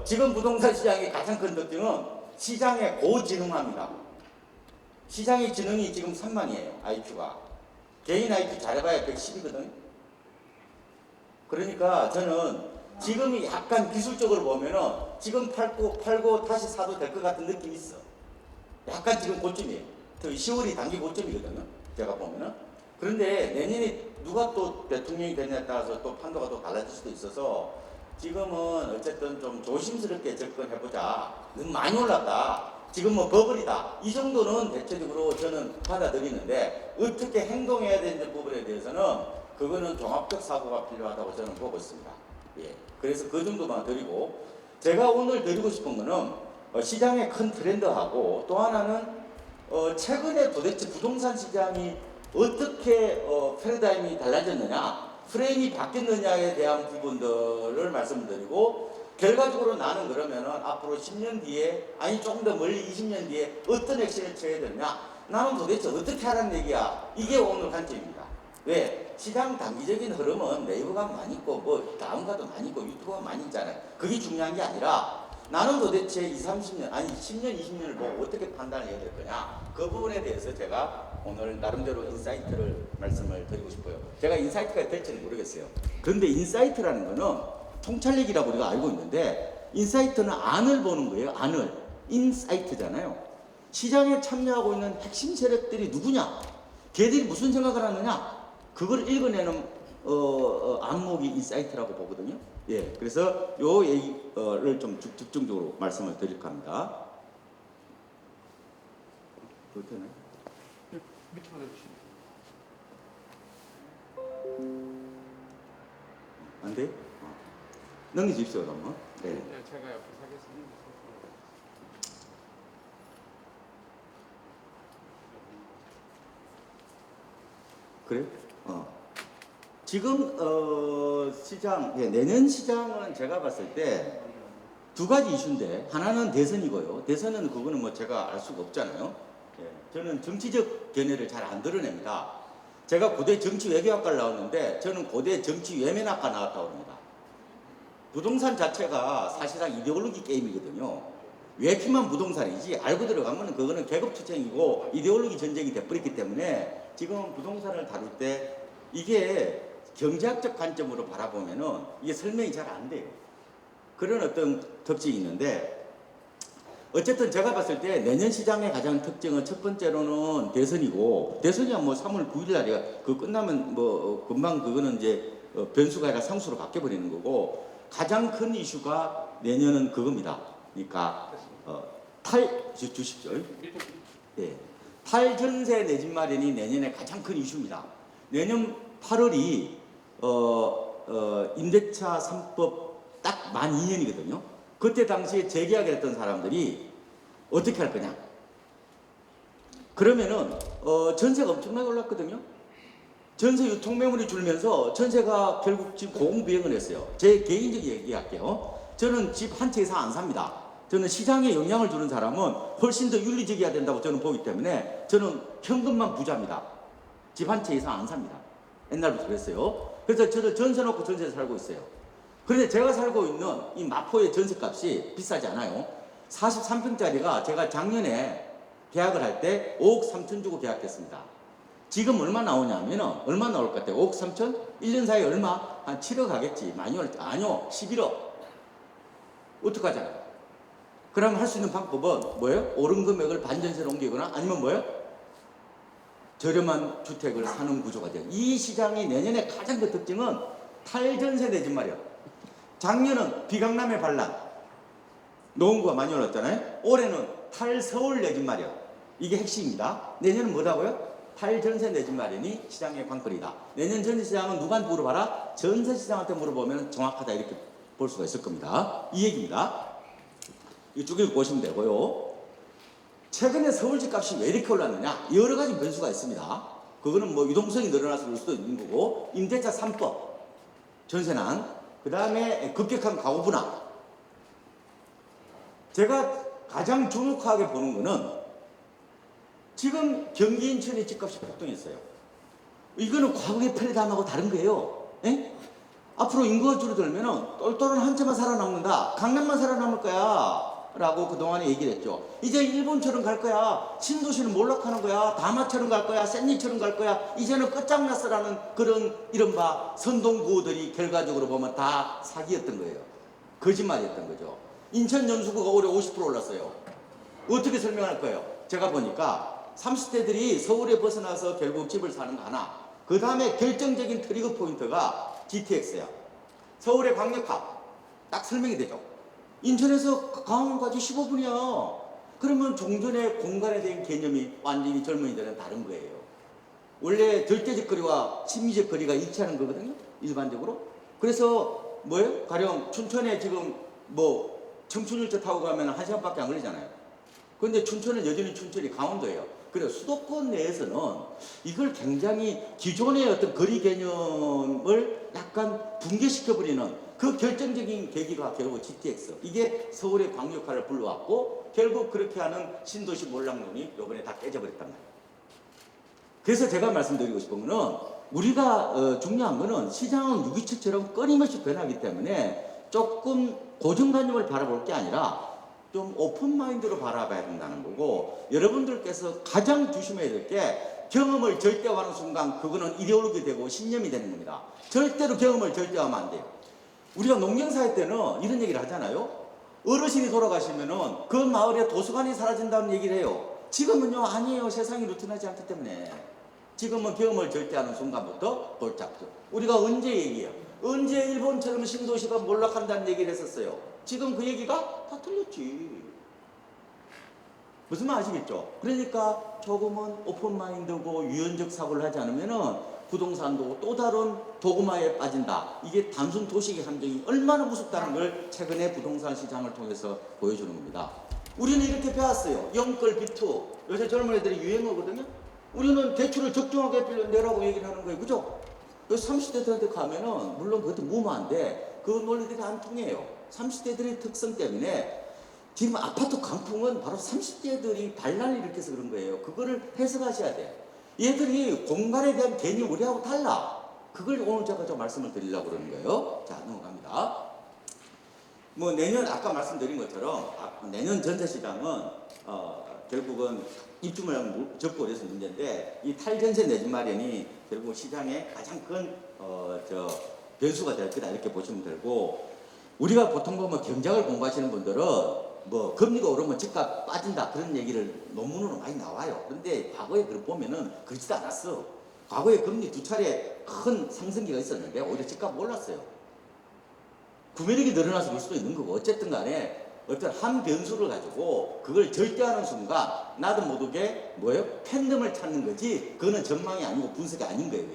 지금 부동산 시장의 가장 큰 특징은 시장의 고지능화입니다. 시장의 지능이 지금 3만이에요. IQ가. 개인 IQ 잘해봐야 110이거든요. 그러니까 저는 지금이 약간 기술적으로 보면은 지금 팔고 다시 사도 될 것 같은 느낌이 있어. 약간 지금 고점이에요. 10월이 단기 고점이거든요. 제가 보면은. 그런데 내년에 누가 또 대통령이 되냐에 따라서 또 판도가 또 달라질 수도 있어서 지금은 어쨌든 좀 조심스럽게 접근해보자. 너무 많이 올랐다. 지금 뭐 버블이다. 이 정도는 대체적으로 저는 받아들이는데 어떻게 행동해야 되는 부분에 대해서는 그거는 종합적 사고가 필요하다고 저는 보고 있습니다. 예. 그래서 그 정도만 드리고 제가 오늘 드리고 싶은 거는 시장의 큰 트렌드하고 또 하나는 최근에 도대체 부동산 시장이 어떻게 패러다임이 달라졌느냐, 프레임이 바뀌었느냐에 대한 부분들을 말씀드리고 결과적으로 나는 그러면은 앞으로 10년 뒤에 아니 조금 더 멀리 20년 뒤에 어떤 액션을 취해야 되느냐, 나는 도대체 어떻게 하라는 얘기야. 이게 오늘 관점입니다. 왜? 시장 단기적인 흐름은 네이버가 많이 있고 뭐 다음가도 많이 있고 유튜브가 많이 있잖아요. 그게 중요한 게 아니라 나는 도대체 20, 30년 아니 10년, 20년을 보고 어떻게 판단을 해야 될 거냐, 그 부분에 대해서 제가 오늘 나름대로 인사이트를 말씀을 드리고 싶어요. 제가 인사이트가 될지는 모르겠어요. 그런데 인사이트라는 거는 통찰력이라고 우리가 알고 있는데 인사이트는 안을 보는 거예요. 안을. 인사이트잖아요. 시장에 참여하고 있는 핵심 세력들이 누구냐, 걔들이 무슨 생각을 하느냐, 그걸 읽어내는 안목이 인사이트라고 보거든요. 예, 그래서 요 얘기를 좀 집중적으로 말씀을 드릴까 합니다. 그렇 되나요? 밑으로 내주시면. 안 돼? 넘기십시오, 그러면. 네. 네, 제가 옆에 사겠습니다. 그래? 지금 시장, 예, 내년 시장은 제가 봤을 때 두 가지 이슈인데 하나는 대선이고요. 대선은 그거는 뭐 제가 알 수가 없잖아요. 예, 저는 정치적 견해를 잘 안 드러냅니다. 제가 고대 정치 외교학과를 나왔는데 저는 고대 정치 외면학과 나왔다고 합니다. 부동산 자체가 사실상 이데올로기 게임이거든요. 외피만 부동산이지 알고 들어가면 그거는 계급투쟁이고 이데올로기 전쟁이 돼버렸기 때문에 지금 부동산을 다룰 때 이게 경제학적 관점으로 바라보면은 이게 설명이 잘 안 돼요. 그런 어떤 특징이 있는데 어쨌든 제가 봤을 때 내년 시장의 가장 특징은 첫 번째로는 대선이고, 대선이야 뭐 3월 9일 날이야. 그 끝나면 뭐 금방 그거는 이제 변수가 아니라 상수로 바뀌어버리는 거고, 가장 큰 이슈가 내년은 그겁니다. 그러니까 주십시오. 예. 탈전세 내 집 마련이 내년에 가장 큰 이슈입니다. 내년 8월이 임대차 3법 딱 만 2년이거든요. 그때 당시에 재계약을 했던 사람들이 어떻게 할 거냐? 그러면은 전세가 엄청나게 올랐거든요. 전세 유통 매물이 줄면서 전세가 결국 지금 고공비행을 했어요. 제 개인적 얘기할게요. 저는 집 한 채 이상 안 삽니다. 저는 시장에 영향을 주는 사람은 훨씬 더 윤리적이어야 된다고 저는 보기 때문에 저는 현금만 부자입니다. 집 한 채 이상 안 삽니다. 옛날부터 그랬어요. 그래서 저는 전세 놓고 전세에 살고 있어요. 그런데 제가 살고 있는 이 마포의 전세값이 비싸지 않아요. 43평짜리가 제가 작년에 계약을 할 때 5억 3천 주고 계약했습니다. 지금 얼마 나오냐면은 얼마 나올 것 같아요? 5억 3천? 1년 사이에 얼마? 한 7억 하겠지. 많이 올 때. 아니요. 11억. 어떡하잖아요. 그럼 할 수 있는 방법은 뭐예요? 오른 금액을 반전세로 옮기거나 아니면 뭐예요? 저렴한 주택을 사는 구조가 돼요. 이 시장이 내년에 가장 큰 특징은 탈전세 내 집 마련. 작년은 비강남의 반란, 노원구가 많이 올랐잖아요. 올해는 탈서울 내 집 마련. 이게 핵심입니다. 내년은 뭐라고요? 탈전세 내 집 마련이 시장의 관건이다. 내년 전세시장은 누구한테 물어봐라? 전세시장한테 물어보면 정확하다 이렇게 볼 수가 있을 겁니다. 이 얘기입니다. 이 쭉 읽고 보시면 되고요. 최근에 서울집 값이 왜 이렇게 올랐느냐? 여러 가지 변수가 있습니다. 그거는 뭐 유동성이 늘어나서 그럴 수도 있는 거고, 임대차 3법, 전세난, 그 다음에 급격한 가구 분화. 제가 가장 주목하게 보는 거는 지금 경기 인천의 집값이 폭등했어요. 이거는 과거의 패러다임하고 다른 거예요. 에? 앞으로 인구가 줄어들면은 똘똘한 한 채만 살아남는다. 강남만 살아남을 거야. 라고 그동안에 얘기를 했죠. 이제 일본처럼 갈 거야. 신도시는 몰락하는 거야. 다마처럼 갈 거야. 샌리처럼 갈 거야. 이제는 끝장났어라는 그런 이른바 선동구호들이 결과적으로 보면 다 사기였던 거예요. 거짓말이었던 거죠. 인천 연수구가 올해 50% 올랐어요. 어떻게 설명할 거예요? 제가 보니까 30대들이 서울에 벗어나서 결국 집을 사는 거 하나. 그 다음에 결정적인 트리거 포인트가 GTX야. 서울의 광역합. 딱 설명이 되죠. 인천에서 강원까지 15분이야. 그러면 종전의 공간에 대한 개념이 완전히 젊은이들은 다른 거예요. 원래 절대적 거리와 친미적 거리가 일치하는 거거든요. 일반적으로. 그래서 뭐예요? 가령 춘천에 지금 뭐 청춘열차 타고 가면 1시간밖에 안 걸리잖아요. 그런데 춘천은 여전히 춘천이 강원도예요. 그래서 수도권 내에서는 이걸 굉장히 기존의 어떤 거리 개념을 약간 붕괴시켜버리는 그 결정적인 계기가 결국 GTX. 이게 서울의 광역화를 불러왔고 결국 그렇게 하는 신도시 몰락론이 이번에 다 깨져버렸단 말이에요. 그래서 제가 말씀드리고 싶은 거는 우리가 중요한 거는 시장은 유기체처럼 끊임없이 변하기 때문에 조금 고정관념을 바라볼 게 아니라 좀 오픈마인드로 바라봐야 된다는 거고, 여러분들께서 가장 조심해야 될 게 경험을 절대화하는 순간 그거는 이데올로기 되고 신념이 되는 겁니다. 절대로 경험을 절대화하면 안 돼요. 우리가 농경사회 때는 이런 얘기를 하잖아요. 어르신이 돌아가시면은 그 마을에 도서관이 사라진다는 얘기를 해요. 지금은요, 아니에요. 세상이 루틴하지 않기 때문에. 지금은 경험을 절대하는 순간부터 골짝죠. 우리가 언제 얘기해요? 언제 일본처럼 신도시가 몰락한다는 얘기를 했었어요. 지금 그 얘기가 다 틀렸지. 무슨 말 아시겠죠? 그러니까 조금은 오픈마인드고 유연적 사고를 하지 않으면은 부동산도 또 다른 도구마에 빠진다. 이게 단순 도식의 함정이 얼마나 무섭다는 걸 최근에 부동산 시장을 통해서 보여주는 겁니다. 우리는 이렇게 배웠어요. 영끌 비투. 요새 젊은 애들이 유행어거든요. 우리는 대출을 적정하게 내라고 얘기를 하는 거예요. 그죠? 30대들한테 가면은 물론 그것도 무모한데 그 논리들이 안 통해요. 30대들의 특성 때문에 지금 아파트 강풍은 바로 30대들이 반란을 일으켜서 그런 거예요. 그거를 해석하셔야 돼요. 얘들이 공간에 대한 개념이 우리하고 달라. 그걸 오늘 제가 좀 말씀을 드리려고 그러는 거예요. 자, 넘어갑니다. 뭐 내년 아까 말씀드린 것처럼 내년 전세시장은 결국은 입주물량 적고 그래서 문제인데 이 탈전세 내집 마련이 결국 시장의 가장 큰 변수가 될 거다 이렇게 보시면 되고, 우리가 보통 보면 경제학을 공부하시는 분들은 뭐 금리가 오르면 집값 빠진다 그런 얘기를 논문으로 많이 나와요. 그런데 과거에 그걸 보면은 그렇지도 않았어. 과거에 금리 두 차례 큰 상승기가 있었는데 오히려 집값 올랐어요. 구매력이 늘어나서 그럴 수도 있는 거고, 어쨌든 간에 어떤 한 변수를 가지고 그걸 절대하는 순간 나도 모르게 뭐예요? 팬덤을 찾는 거지 그거는 전망이 아니고 분석이 아닌 거예요.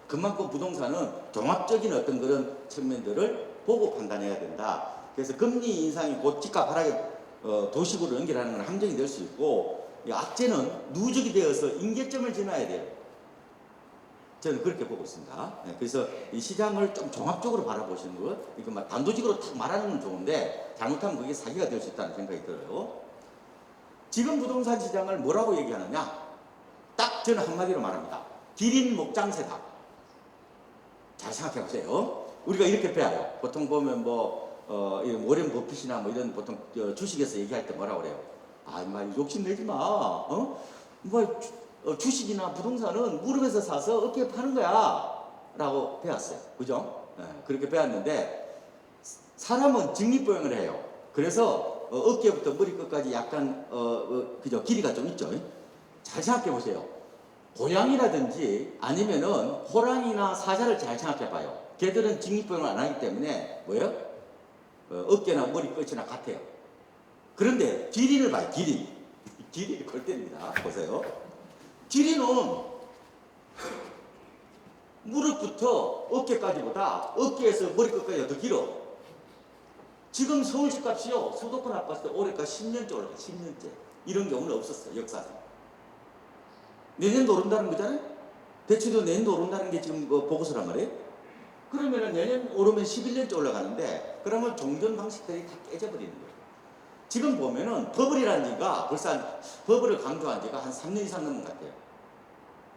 그만큼 부동산은 종합적인 어떤 그런 측면들을 보고 판단해야 된다. 그래서 금리 인상이 곧 집값 하락에 도식으로 연결하는 건 함정이 될 수 있고, 악재는 누적이 되어서 임계점을 지나야 돼요. 저는 그렇게 보고 있습니다. 그래서 이 시장을 좀 종합적으로 바라보시는 것, 이거 막 단도직으로 딱 말하는 건 좋은데 잘못하면 그게 사기가 될 수 있다는 생각이 들어요. 지금 부동산 시장을 뭐라고 얘기하느냐? 딱 저는 한마디로 말합니다. 기린 목장세다. 잘 생각해 보세요. 우리가 이렇게 배워요. 보통 보면 워렌 버핏이나 뭐 이런 보통 주식에서 얘기할 때 뭐라고 그래요? 욕심내지 마. 주식이나 부동산은 무릎에서 사서 어깨에 파는 거야 라고 배웠어요. 그죠? 그렇게 배웠는데 사람은 직립보행을 해요. 그래서 어깨부터 머리끝까지 약간 그죠? 길이가 좀 있죠. 잘 생각해 보세요. 고양이라든지 아니면은 호랑이나 사자를 잘 생각해 봐요. 걔들은 직립보행을 안 하기 때문에 뭐예요? 어깨나 머리끝이나 같아요. 그런데 기린을 봐요. 기린. 기린이 골때입니다. 보세요. 기린은 무릎부터 어깨까지보다 어깨에서 머리끝까지가 더 길어. 지금 서울 집값이요. 수도권 아파트 올해까지 10년째 올라가. 10년째. 이런 경우는 없었어요. 역사상. 내년도 오른다는 거잖아요. 대체도 내년도 오른다는 게 지금 보고서란 말이에요. 그러면 내년 오르면 11년째 올라가는데 그러면 종전 방식들이 다 깨져버리는 거예요. 지금 보면은 버블이라는 지가 벌써 버블을 강조한 지가 한 3년 이상 넘은 것 같아요.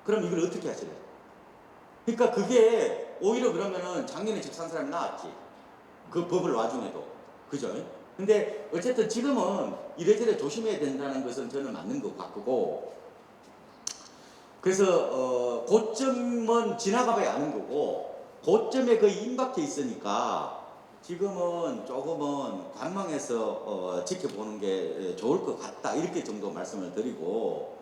그럼 이걸 어떻게 하셔야 돼요? 그러니까 그게 오히려 그러면은 작년에 집 산 사람이 나왔지. 그 버블 와중에도. 그죠? 근데 어쨌든 지금은 이래저래 조심해야 된다는 것은 저는 맞는 것 같고, 그래서 고점은 지나가봐야 아는 거고, 고점에 거의 임박해 있으니까 지금은 조금은 관망해서 지켜보는 게 좋을 것 같다, 이렇게 정도 말씀을 드리고,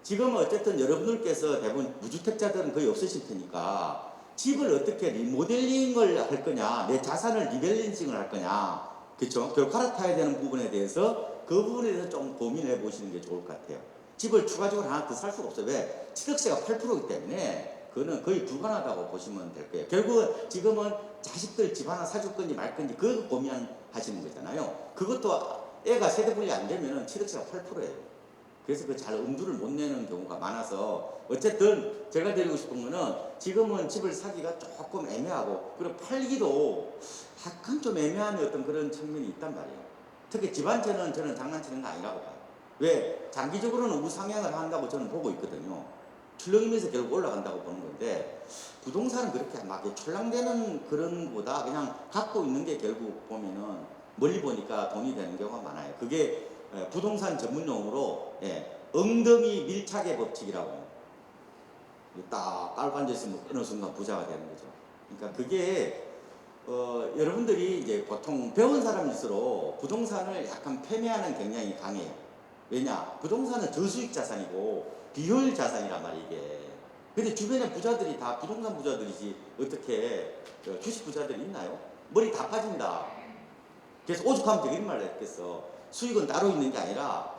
지금은 어쨌든 여러분들께서 대부분 무주택자들은 거의 없으실 테니까 집을 어떻게 리모델링을 할 거냐, 내 자산을 리밸런싱을 할 거냐, 그렇죠? 결국 갈아타야 되는 부분에 대해서 그 부분에 대해서 좀 고민해 보시는 게 좋을 것 같아요. 집을 추가적으로 하나 더 살 수가 없어요. 왜? 취득세가 8%이기 때문에 그거는 거의 불가능하다고 보시면 될 거예요. 결국은 지금은 자식들 집 하나 사줄 건지 말 건지 그거 고민하시는 거잖아요. 그것도 애가 세대 분리 안 되면 취득세가 8%예요. 그래서 그 잘 엄두를 못 내는 경우가 많아서, 어쨌든 제가 드리고 싶은 거는 지금은 집을 사기가 조금 애매하고, 그리고 팔기도 약간 좀 애매한 어떤 그런 측면이 있단 말이에요. 특히 집 한 채는 저는 장난치는 거 아니라고 봐요. 왜? 장기적으로는 우상향을 한다고 저는 보고 있거든요. 출렁이면서 결국 올라간다고 보는 건데, 부동산은 그렇게 막 철랑되는 그런 거보다 그냥 갖고 있는 게 결국 보면은 멀리 보니까 돈이 되는 경우가 많아요. 그게 부동산 전문 용어로 엉덩이 밀착의 법칙이라고 해요. 딱 깔고 앉아있으면 어느 순간 부자가 되는 거죠. 그러니까 그게 여러분들이 이제 보통 배운 사람일수록 부동산을 약간 패매하는 경향이 강해요. 왜냐? 부동산은 저수익 자산이고 비효율 자산이란 말이에요, 이게. 근데 주변에 부자들이 다 부동산 부자들이지 어떻게 주식 부자들이 있나요? 머리 다 빠진다. 그래서 오죽하면 되게 이런 말을 했겠어. 수익은 따로 있는 게 아니라